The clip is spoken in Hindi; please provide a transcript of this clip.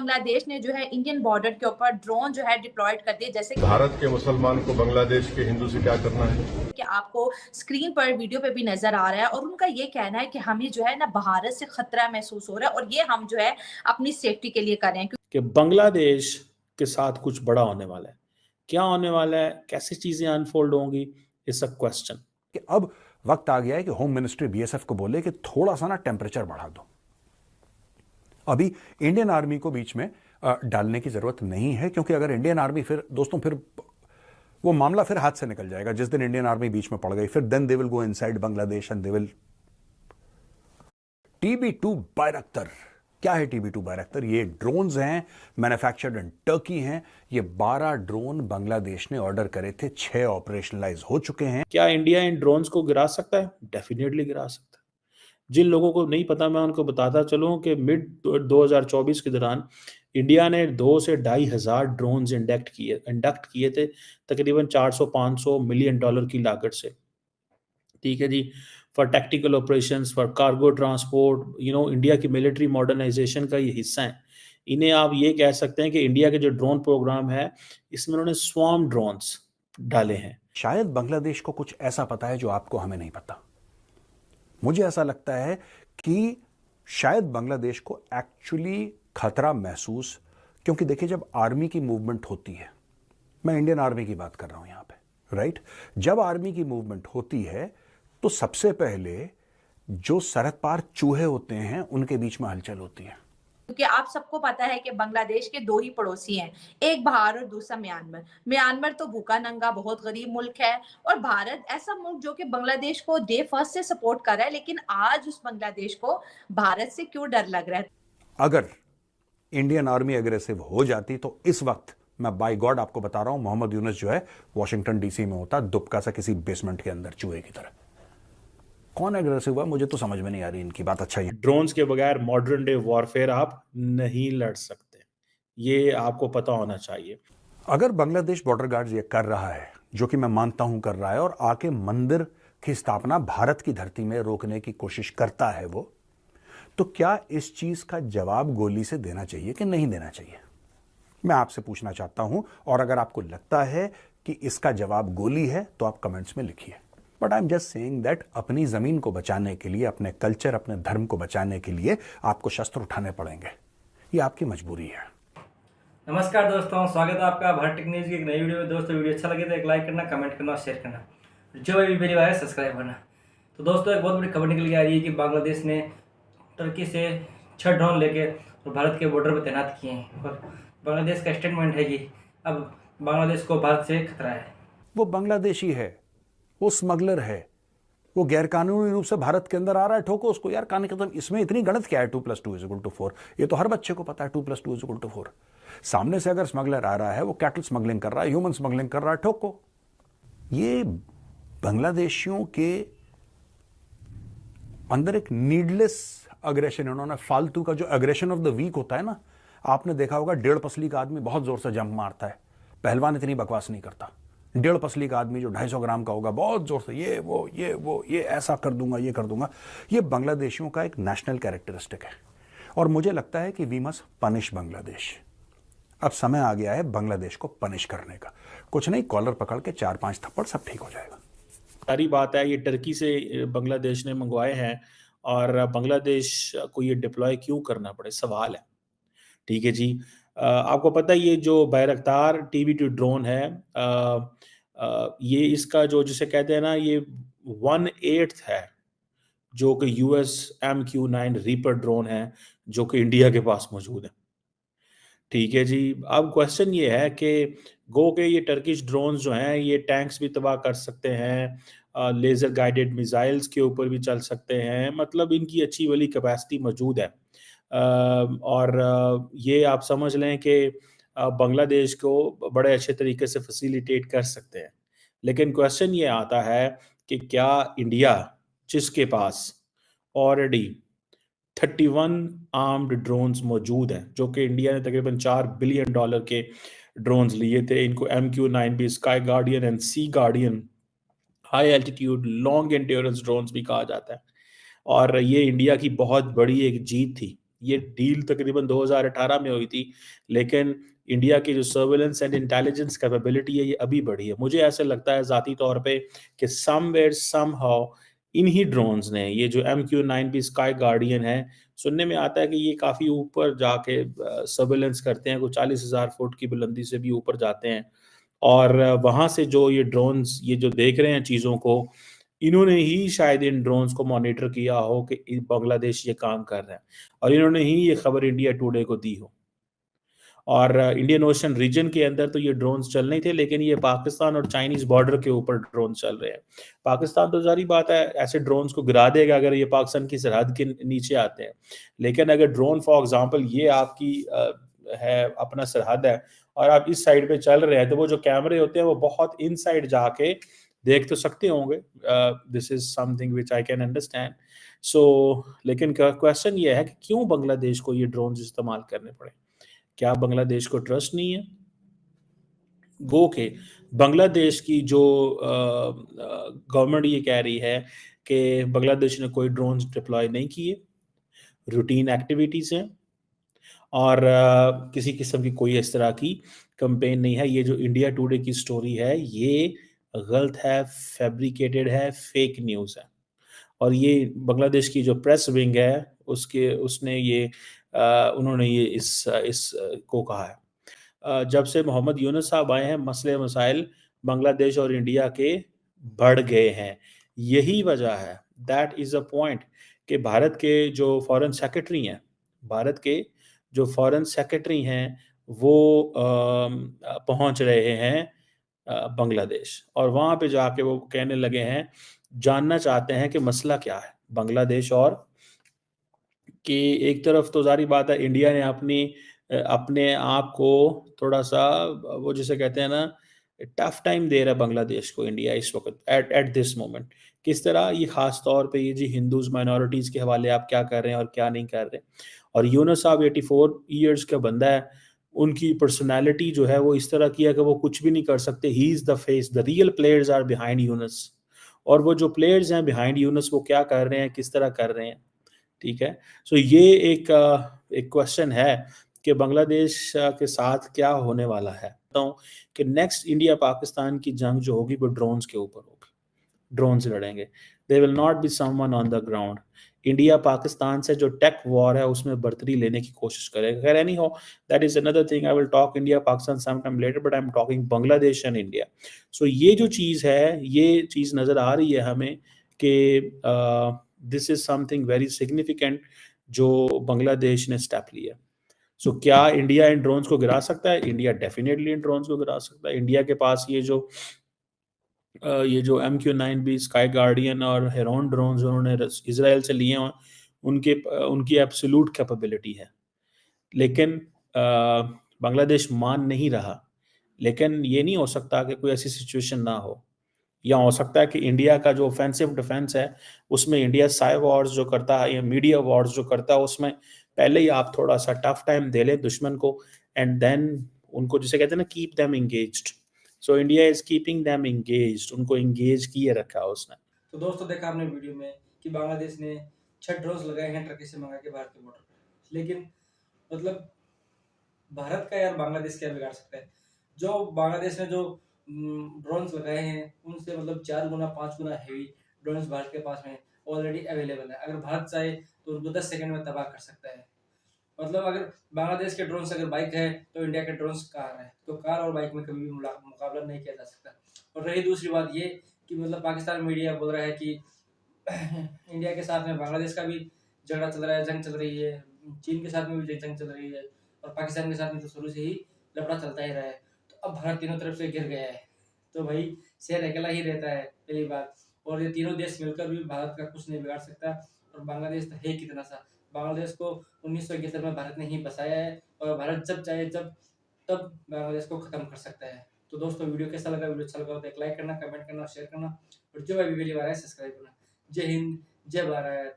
बांग्लादेश ने जो है इंडियन बॉर्डर के ऊपर ड्रोन जो है डिप्लॉयड कर दिए, जैसे भारत के मुसलमान को बांग्लादेश के हिंदू से क्या करना है कि आपको स्क्रीन पर वीडियो पे भी नजर आ रहा है। और उनका ये कहना है कि हमें जो है ना भारत से खतरा महसूस हो रहा है और ये हम जो है अपनी सेफ्टी के लिए कर रहे हैं कि बांग्लादेश के साथ कुछ बड़ा होने वाला है। क्या होने वाला है, कैसी चीजें अनफोल्ड होंगी, इट्स अ क्वेश्चन। कि अब वक्त आ गया है कि होम मिनिस्ट्री बीएसएफ को बोले कि थोड़ा सा ना टेम्परेचर बढ़ा दो। अभी इंडियन आर्मी को बीच में डालने की जरूरत नहीं है, क्योंकि अगर इंडियन आर्मी फिर वो मामला फिर हाथ से निकल जाएगा। जिस दिन इंडियन आर्मी बीच में पड़ गई, फिर then they will go inside Bangladesh and they will TB2 Bayraktar. क्या है TB2 बायरक्तर? ये ड्रोन्स हैं, मैन्युफैक्चर्ड इन टर्की हैं। ये 12 ड्रोन बांग्लादेश ने ऑर्डर करे थे, 6 ऑपरेशनलाइज हो चुके हैं। क्या इंडिया इन ड्रोन्स को गिरा सकता है? डेफिनेटली गिरा सकता है। जिन लोगों को नहीं पता, मैं उनको बताता चलूं कि मिड 2024 के दौरान इंडिया ने 2 से 2,500 ड्रोन्स इंडक्ट किए थे, तकरीबन 400-500 मिलियन डॉलर की लागत से। ठीक है जी, for tactical operations, for cargo transport, India की मिलिट्री मॉडर्नाइजेशन का ये हिस्सा है। इन्हें आप ये कह सकते हैं कि इंडिया के जो ड्रोन प्रोग्राम है, इसमें उन्होंने स्वार्म ड्रोन्स डाले हैं। शायद बांग्लादेश को कुछ ऐसा पता है जो आपको हमें नहीं पता। मुझे ऐसा लगता है कि शायद बांग्लादेश को एक्चुअली खतरा महसूस, क्योंकि देखिए जब आर्मी की मूवमेंट होती है, मैं इंडियन आर्मी की बात कर रहा हूं यहां पे, राइट? जब आर्मी की मूवमेंट होती है तो सबसे पहले जो सरहद पार चूहे होते हैं उनके बीच में हलचल होती है। क्योंकि आप सबको पता है कि बांग्लादेश के 2 ही पड़ोसी हैं, एक भारत और दूसरा म्यांमार तो भूखा नंगा बहुत गरीब मुल्क है, और भारत ऐसा मुल्क जो कि बांग्लादेश को डे फर्स्ट से सपोर्ट कर रहा है। लेकिन आज उस बांग्लादेश को भारत से क्यों डर लग रहा है? अगर इंडियन आर्मी अग्रेसिव हो जाती तो इस वक्त मैं बाय गॉड आपको बता रहा हूं, मोहम्मद यूनुस जो है वॉशिंगटन DC में होता, दुबका सा किसी बेसमेंट के अंदर चूहे की तरह। कौन एग्रेसिव हुआ मुझे तो समझ में नहीं आ रही इनकी बात। अच्छा, ये ड्रोन्स के बगैर मॉडर्न डे वॉरफेयर आप नहीं लड़ सकते, ये आपको पता होना चाहिए। अगर बांग्लादेश बॉर्डर गार्ड्स ये कर रहा है, जो कि मैं मानता हूं कर रहा है, और आके मंदिर की स्थापना भारत की धरती में रोकने की कोशिश करता है वो, तो क्या इस चीज का जवाब गोली से देना चाहिए कि नहीं देना चाहिए? मैं आपसे पूछना चाहता हूं, और अगर आपको लगता है कि इसका जवाब गोली है तो आप कमेंट्स में लिखिए। But I am just saying that अपनी जमीन को बचाने के लिए, अपने कल्चर, अपने धर्म को बचाने के लिए आपको शस्त्र उठाने पड़ेंगे। ये आपकी मजबूरी है। नमस्कार दोस्तों, स्वागत है आपका भारत टेक न्यूज़ की एक नई वीडियो में। दोस्तों वीडियो अच्छा लगे तो एक लाइक करना, कमेंट करना और शेयर करना, जो भी पहली बार है सब्सक्राइब करना। तो दोस्तों एक बहुत बड़ी खबर निकल के आ रही है कि बांग्लादेश ने टर्की से 6 ड्रोन लेके और भारत के बॉर्डर पर तैनात किए हैं। और बांग्लादेश का स्टेटमेंट है कि अब बांग्लादेश को भारत से खतरा है। वो बांग्लादेशी है, वो स्मगलर है, वो गैरकानूनी रूप से भारत के अंदर आ रहा है, ठोको उसको यार। कान खत्म। इसमें इतनी गणित क्या है? 2+2=4। ये तो हर बच्चे को पता है 2+2=4। सामने से अगर स्मगलर आ रहा है, वो कैटल स्मगलिंग कर रहा है, ह्यूमन स्मगलिंग कर रहा है, ठोको। ये बांग्लादेशियों के अंदर एक नीडलेस अग्रेशन, उन्होंने फालतू का जो अग्रेशन ऑफ द वीक होता है ना, आपने देखा होगा 1.5 पसली का आदमी बहुत जोर से जंप मारता है, पहलवान इतनी बकवास नहीं करता। 1.5 पसली का आदमी जो 250 ग्राम का होगा बहुत जोर से ये ऐसा कर दूंगा, ये कर दूंगा। ये बांग्लादेशियों का एक नेशनल कैरेक्टरिस्टिक है, और मुझे लगता है कि वी मस्ट पनिश बांग्लादेश। अब समय आ गया है बांग्लादेश को पनिश करने का। कुछ नहीं, कॉलर पकड़ के 4-5 थप्पड़, सब ठीक हो जाएगा। सारी बात है, ये टर्की से बांग्लादेश ने मंगवाए हैं, और बांग्लादेश को ये डिप्लॉय क्यों करना पड़े, सवाल है। ठीक है जी, आपको पता है ये जो बैरक्तार TB2 ड्रोन है, ये इसका जो जिसे कहते हैं ना, ये 1/8 है जो कि US MQ-9 रीपर ड्रोन है, जो कि इंडिया के पास मौजूद है। ठीक है जी, अब क्वेश्चन ये है कि गो के ये टर्किश ड्रोन्स जो हैं, ये टैंक्स भी तबाह कर सकते हैं, लेज़र गाइडेड मिसाइल्स के ऊपर भी चल सकते हैं, मतलब इनकी अच्छी वाली कैपेसिटी मौजूद है। और ये आप समझ लें कि बांग्लादेश को बड़े अच्छे तरीके से फैसिलिटेट कर सकते हैं। लेकिन क्वेश्चन ये आता है कि क्या इंडिया, जिसके पास ऑलरेडी 31 आर्म्ड ड्रोन्स मौजूद हैं, जो कि इंडिया ने तकरीबन $4 बिलियन के ड्रोन्स लिए थे, इनको MQ-9 भी, Sky Guardian and Sea Guardian, high altitude long endurance drones भी कहा जाता है। और ये इंडिया की बहुत बड़ी एक जीत थी ये डील तकरीबन 2018 में हुई थी, लेकिन इंडिया की जो सर्विलेंस एंड इंटेलिजेंस कैपेबिलिटी है ये अभी बढ़ी है। मुझे ऐसा लगता है ज़ाती तौर पे कि समवेयर समहाउ इन्हीं ड्रोन्स ने, ये जो MQ-9B स्काई गार्डियन है, सुनने में आता है कि ये काफ़ी ऊपर जाके सर्विलेंस करते हैं, कुछ 40,000 फुट की बुलंदी से भी ऊपर जाते हैं। और वहाँ से जो ये ड्रोन्स ये जो देख रहे हैं चीज़ों को, इन्होंने ही शायद इन ड्रोन्स को मॉनिटर किया हो कि बांग्लादेश ये काम कर रहा है, और इन्होंने ही ये खबर इंडिया टुडे को दी हो। और इंडियन ओशन रीजन के अंदर तो ये ड्रोन्स चल नहीं थे, लेकिन ये पाकिस्तान और चाइनीज़ बॉर्डर के ऊपर ड्रोन चल रहे हैं। पाकिस्तान तो ज़ाहिर बात है ऐसे ड्रोन्स को गिरा देगा अगर ये पाकिस्तान की सरहद के नीचे आते हैं। लेकिन अगर ड्रोन फॉर एग्ज़ाम्पल ये आपकी है अपना सरहद है और आप इस साइड पे चल रहे हैं, तो वो जो कैमरे होते हैं वो बहुत इनसाइड जाके देख तो सकते होंगे। This is something which I can understand. So लेकिन क्वेश्चन ये है कि क्यों बांग्लादेश को ये ड्रोन्स इस्तेमाल करने पड़े? क्या बांग्लादेश को ट्रस्ट नहीं है? गो के बांग्लादेश की जो गवर्नमेंट ये कह रही है कि बांग्लादेश ने कोई ड्रोन्स डिप्लॉय नहीं किए, रूटीन एक्टिविटीज़ हैं, और किसी किस्म की कोई इस तरह की कैंपेन नहीं है। ये जो इंडिया टुडे की स्टोरी है ये गलत है, फैब्रिकेटेड है, फेक न्यूज़ है। और ये बांग्लादेश की जो प्रेस विंग है उसने ये उन्होंने ये इस को कहा है। जब से मोहम्मद यूनुस साहब आए हैं, मसले मसाइल बांग्लादेश और इंडिया के बढ़ गए हैं। यही वजह है, दैट इज़ अ पॉइंट, कि भारत के जो फॉरेन सेक्रेटरी हैं वो पहुंच रहे हैं बांग्लादेश, और वहाँ पे जाके वो कहने लगे हैं, जानना चाहते हैं कि मसला क्या है बांग्लादेश और कि एक तरफ तो ज़ाहिर बात है इंडिया ने अपने आप को थोड़ा-सा वो जिसे कहते हैं ना टफ टाइम दे रहा है बांग्लादेश को इंडिया इस वक़्त एट एट दिस मोमेंट। किस तरह? ये ख़ास तौर पे ये जी हिंदूज़ माइनॉरिटीज़ के हवाले आप क्या कर रहे हैं और क्या नहीं कर रहे। और यूनुस साहब 84 इयर्स का बंदा है, उनकी पर्सनैलिटी जो है वो इस तरह की है कि वो कुछ भी नहीं कर सकते। He is the face, the real players are behind Yunus, और वो जो प्लेयर्स हैं बिहाइंड यूनुस वो क्या कर रहे हैं, किस तरह कर रहे हैं। ठीक है? सो ये एक क्वेश्चन है कि बांग्लादेश के साथ क्या होने वाला है। तो कि नेक्स्ट इंडिया पाकिस्तान की जंग जो होगी वो ड्रोन्स के ऊपर होगी। ड्रोन से लड़ेंगे। There will not be someone on the ground. India Pakistan से जो टेक वॉर है उसमें बढ़तरी लेने की कोशिश करेगा। खैर anyhow, that is another thing, I will talk India Pakistan some time later, but I am talking Bangladesh and India. So ये जो चीज़ है, ये चीज़ नज़र आ रही है हमें कि this is something very significant जो बांग्लादेश ने स्टेप लिया। सो क्या इंडिया इन ड्रोन्स को गिरा सकता है? इंडिया डेफिनेटली इन ड्रोन्स को गिरा सकता है। इंडिया के पास ये जो MQ-9B स्काई गार्डियन और हेरोन ड्रोन्स उन्होंने इसराइल से लिए हैं, उनकी एब्सोल्यूट कैपेबिलिटी है। लेकिन बांग्लादेश मान नहीं रहा। लेकिन ये नहीं हो सकता कि कोई ऐसी सिचुएशन ना हो, या हो सकता है कि इंडिया का जो ऑफेंसिव डिफेंस है उसमें इंडिया साइबर वॉर्स जो करता है या मीडिया वॉर्स जो करता है उसमें पहले ही आप थोड़ा सा टफ टाइम दे लें दुश्मन को, एंड देन उनको जिसे कहते हैं ना keep them engaged. So India is keeping them engaged, उनको एंगेज किए रखा है उसने। तो दोस्तों देखा आपने वीडियो में कि बांग्लादेश ने 6 ड्रोन्स लगाए हैं टर्की से मंगा के भारतीय बॉर्डर पर। लेकिन मतलब भारत का यार बांग्लादेश क्या बिगाड़ सकता है? जो बांग्लादेश ने जो ड्रोन्स लगाए हैं उनसे मतलब 4 गुना 5 गुना हैवी ड्रोन्स भारत के पास में ऑलरेडी अवेलेबल है। अगर भारत चाहे तो उनको 10 सेकंड में तबाह कर सकता है। मतलब अगर बांग्लादेश के ड्रोन्स अगर बाइक है तो इंडिया के ड्रोन्स कार है, तो कार और बाइक में कभी भी मुकाबला नहीं किया जा सकता। और रही दूसरी बात ये कि मतलब पाकिस्तान मीडिया बोल रहा है कि इंडिया के साथ में बांग्लादेश का भी झगड़ा चल रहा है, जंग चल रही है, चीन के साथ में भी जंग चल रही है, और पाकिस्तान के साथ में तो शुरू से ही लफड़ा चलता ही रहा है। तो अब भारत तीनों तरफ से घिर गया है, तो भाई शेर अकेला ही रहता है पहली बात। और ये तीनों देश मिलकर भी भारत का कुछ नहीं बिगाड़ सकता। और बांग्लादेश तो है कितना सा, बांग्लादेश को 1971 में भारत ने ही बसाया है, और भारत जब चाहे तब बांग्लादेश को खत्म कर सकता है। तो दोस्तों वीडियो कैसा लगा? वीडियो अच्छा लगा तो एक लाइक करना, कमेंट करना, शेयर करना, और जो अभी पहली बार है सब्सक्राइब करना। जय हिंद, जय भारत।